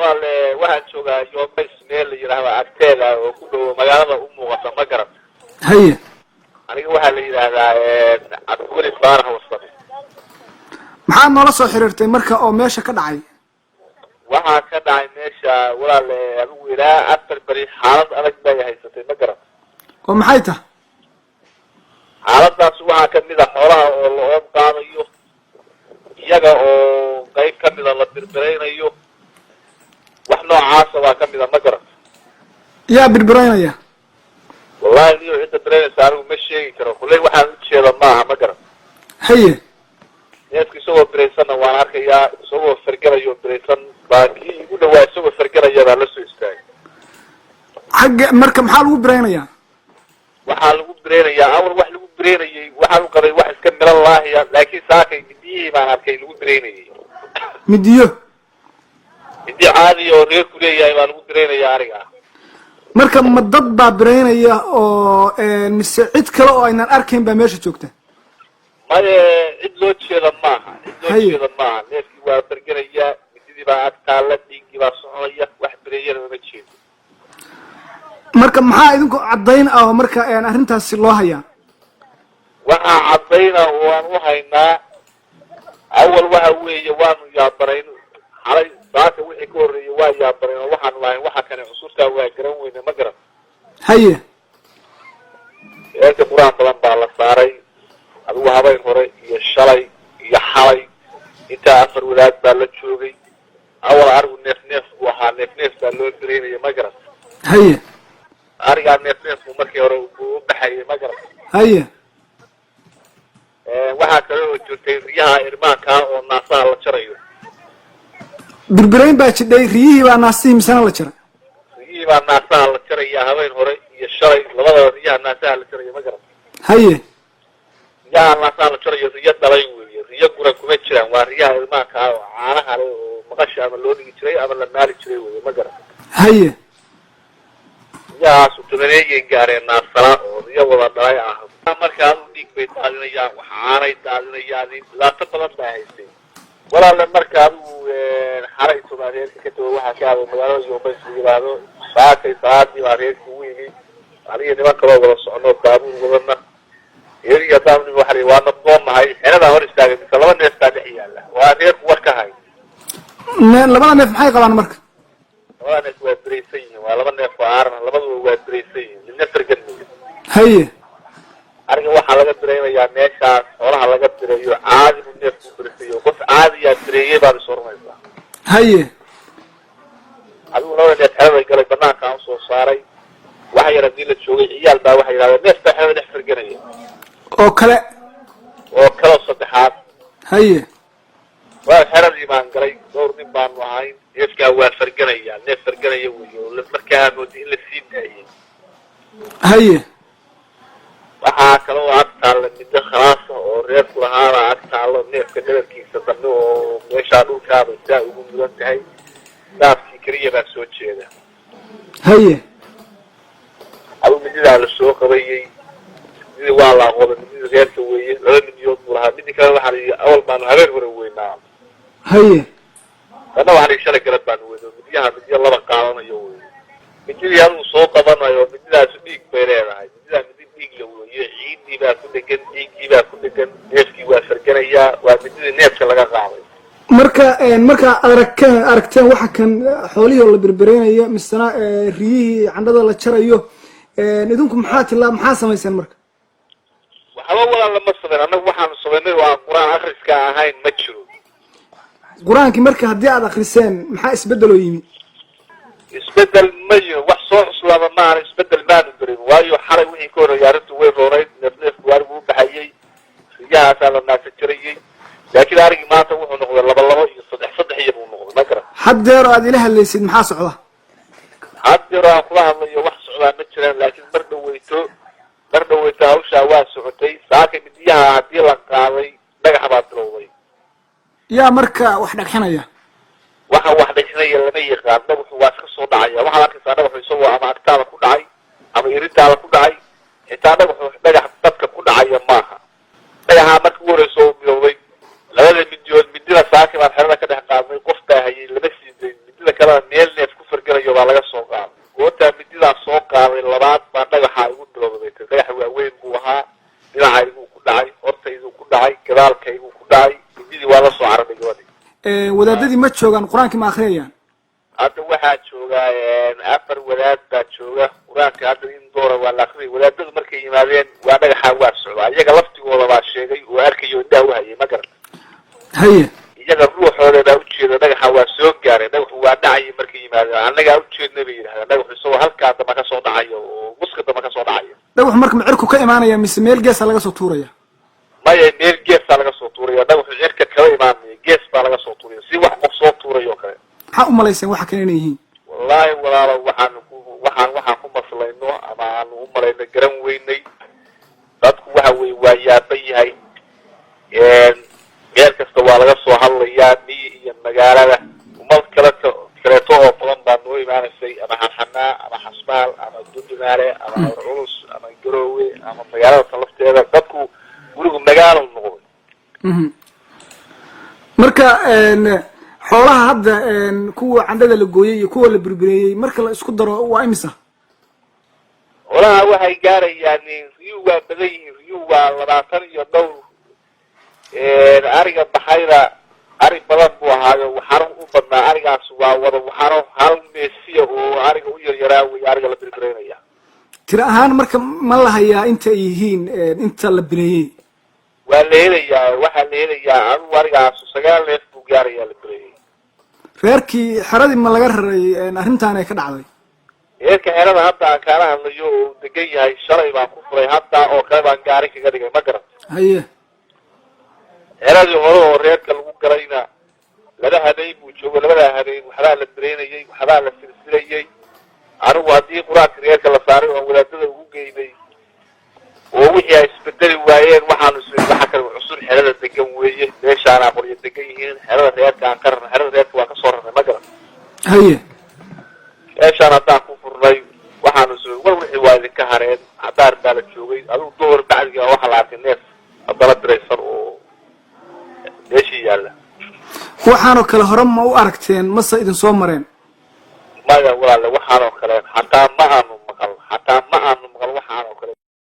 والله واحد شوقا يوم بيسميل يراها أكتيلا وكله مجالات أمه مقرب هي أنا واحد اللي هذا أقول إخبارها وصلت maxaa noola soo xiriirtay marka oo meesha ka dhacay waxaa ka dhacay meesha walaal adigu ilaa afar bari xaalad adag bay haysatay ma garan oo maxay tahay xaaladaas waxaa ka mid ah xoolaha oo loo qaadayo iyaga oo qayb ka mid ah la birbiraynayo wax noocaas waa ka mid ah ma garan yaa birbiraynaya wallahi niyo inta birbiraynaysa anigu ma sheegi karo kulley waxaan u jeeda maaha ma garan haye neefki isagoo biraysanna waan arkayaa isagoo fargalayo biraysan baa kii igu dhawaa isagoo fargalaya baa la soo istaagay xagga marka maxaa lagu biraynayaa waxaa lagu biraynayaa awal wax lagu biraynayay waxaan u qabay wax iska miran laahiya laakiin saakay midiyihii baan arkay lagu biraynayay midiyo midi caadi oo reer ku leeyahay baa lagu biraynayaa aniga marka ma dad baa biraynaya oo mise cid kale oo aynan arkayn baa meesha joogta maye cid loo jeeda maaha neefkii waa fargalayaa mididii baa ag taalla dhiiggii baa soconaya wax bireeyana uma jeedo marka maxaa idinku caddayn ah oo marka arrintaasi loo hayaa waxaa caddayna waan u haynaa awal waxa weeye waanu yaabarayn xalay saaka wixii ka horreeyay waa yaabarayn oo waxaanu lahayn waxa kane cusurtaa waa garan weyne ma garan haye eerka qur-aan badan baa la saaray adigu habeen hore iyo shalay iyo xalay intaa afar wadaad baa la joogay awal arigu neef buu ahaa neef baa loo biraynaya ma garan haye arigaa neef buu markii hore buu u baxayay ma garan haye waxaa kale oo jirtay riyaha irmaankaa oo naasaha la jarayo birbirayn baa jidhay riyihii baa naasihii misana la jaray riyihii baa naasaha la jaraya habeen hore iyo shalay labadaba riyaha naasaha la jaraya ma garan haye riyaha naasaha la jarayo riyo dhalay weeye riyo gura kuma jiraan waa riyaha irmaankaa oo caanaha le oo maqasha ama loo dhigi jiray ama la maali jiray weye ma garan haye riyahaasu tobaneeyay gaareen naasala oo riyo wada dhalay ah marka adu dhiig bay daadinayaan wax caanay daadinayaan dhibaato badan baa haystay walaale marka adigu xalay toban reerka ka tago waxaa ka aaday magaalada yoobay su yidhaahdo saakay salaadii baa reerka ugu yimi aniga niman kaloo wada socono baabuur wadana iyadii haddaan waxa la waa nabdoonahay xeradaan hor istaagay mise laba neef baa dhex yaalla waa reerku war ka hay labada neef maxay qabaan marka labada neef waa biraysan yihiin waa laba neef oo aaran labaduba waa biraysan yihiin midna fargan mayo haye ariga waxaa laga biraynayaa meeshaas xoolaha laga birayo caadi buu neefku birisayo qof caadiyaa bireeyey baad is oranaysaa haye adigu labada neef xeraday galay banaankaan usoo saaray waxa yar haddii la joogay ciyaal baa waxay yidhahdeen neef baa xerada dhex farganaya oo kale saddexaad haye waa xeradii baan galay dhowr nin baanu ahayn neefkaa waa farganaya neef farganaya wey oo markaa moodi in la sii daayay haye waxaa kale oo ag taalla middo khalaasa oo reerku lahaana ag taallo neefka dhabarkiisa dambe oo meeshaa dhulkaaba saa ugu mudan tahay daafkii keliya baa soo jeeda haye adigu mididaa la soo qabayey midii waa la aqooday midii reerka weeye laba midiyood buu lahaa midii kale waxaa la yidhi awal baanu habeen hore weynaa haye kana waxaa la yidhi shalay galab baanu weyno midiyo laba qaadanayo wey mididii adigu soo qabanayo mididaasu dhiig bay leedahay mididaa midi dhiig la weeye ciiddii baa ku dhegan dhiiggii baa ku dhegan neefkii waa farganayaa waa mididii neefka laga qaaday marka aragteen waxa kan xoolihii oo la birbireynayo misana riyihii candhada la jarayo idinku maxaa samayseen marka waxba walaal lama samayn annagu waxaanu samaynay oo aan qur-aan akriska ahayn ma jiro qur-aankii marka haddii aad akriseen maxaa isbedel oo yimi isbedel ma yiro wax soo cuslaaba maahan isbedel maanu darin waayo xalay wixii ka horreeyay arrintu way roonayd neefku arigu u baxayey riyahaasaa la naasa jarayey laakiin arigii maanta wuxuu noqday laba iyo saddex iyo buu noqday ma garan haddeer oo aad ila hadlaysid maxaa socda haddeer oo aan kula hadlayo wax socdaa ma jiraan laakiin mar dhaweyto hawshaa waa socotay saaka midiyaha haddii la qaaday dhagax baa bilowday yaa marka wax dhagxinaya waxa wax dhagxinaya lama yaqaan dhagaxu waa iska soo dhacaya waxaad arkaysaa dhagaxu isagoo ama agtaada ku dhacay ama irintaada ku dhacay xitaa dhagax dadka ku dhacaya maaha dhagaxaa marka ugu horeysa oo bilowday labada midiyood midida saaki baan xerada ka dhex qaadnay qof baa hayay lama sii dayn midida kalena meel neef ku farganayo baa laga soo qaaday gootaa mididaa soo qaaday labaad baa dhagaxa igu bilowday dhagax waaweyn buu ahaa dhinacayguu ku dhacay hortayduu ku dhacay gadaalkayguu ku dhacay mididii waa la soo cararay gabadhi wadaadadii ma joogaan qur-aankii ma akhriyayaan hadda waxaa joogaa 4 wadaad baa jooga qur-aanka hadda in doora waa la akriyay wadaadadu markay yimaadeen waa dhagaxa waa socda iyaga laftigooda baa sheegay oo arkayo indhaha u hayay ma garata haye iyaga ruuxooda baa ujeeda dhagaxa waa soo gaaray dhagaxu waa dhacayay markay yimaadeen annagaa ujeedna bay yidhahdeen dhagaxu isagoo halkaa damba ka soo dhacayo oo muska damba ka soo dhacayo dhagaxu marka ma cirku ka imaanaya mise meel geesa laga soo tuuraya maya meel geesaa laga soo tuuraya dhagaxu cirka kala imaanaya gees baa laga soo tuuraya si wax qof soo tuurayo kale maxaa u malayseen waxa kan inay yihiin wallaahi walaalo waxaan ku maslayno ama aanu u malayno garan weynay dadku waxa weye waa yaaban yahay meel kasta waa laga soo hadlayaa miyi iyo magaalada umad kaleeto oo badan baa noo imaanaysay ama xanxanaa ama xasmaal ama dundumaale ama culus ama garoowe ama magaalada tan lafteeda dadku gurigu magaalo noqday marka xoolaha hadda kuwa candhada la gooyay iyo kuwa la burbureeyey marka la isku daro waa imisa xoolaha waxay gaarayaan riyuhu waa badan yihiin riyuhu waa 20 iyo dhowr ariga baxayda ari badan buu ahaayo waxaana u badnaa arigaas waa wada waxaana hal meesiya oo ariga u yaryaraa wey ariga la burbureynaya tira ahaan marka ma la hayaa inta ay yihiin inta la bireeyey waa la helayaa waxaa la helayaa adigu arigaas 9 neef buu gaarayaa la bireeyey reerkii xeradii ma laga raray arrintaan ay ka dhacday reerka xerada hadda aan kaala hadlayo oo degan yahay shalay baan ku furay hadda oo kale baan gaari kaga dhigay ma garan haye xeradii hore oo reerka lagu galayna laba habeen buu joogo labadaa habeen waxbaa la bireynayay waxbaa la silsilayay anigu haddii qur-aanka reerka la saaray oo wadaadada ugu geynay oo wixii ay isbedeli waayeen waxaanu isla waxa kale cusub xerada degan weeye meeshaana qoryo degan yihiin xerada reerka aan ka rarnay xerada reerka waa ka soo rarnay ma garan haye meeshaan haddaan ku furnay waxaanu isla war wixii waa idinka hareen cadaar baa la joogay adigu duhur bacdiga waxa la arkay neef haddana biraysan oo meeshii yaalla waxaanoo kale hore ma u aragteen mase idin soo mareen maya walaale waxaanoo kale hataa ma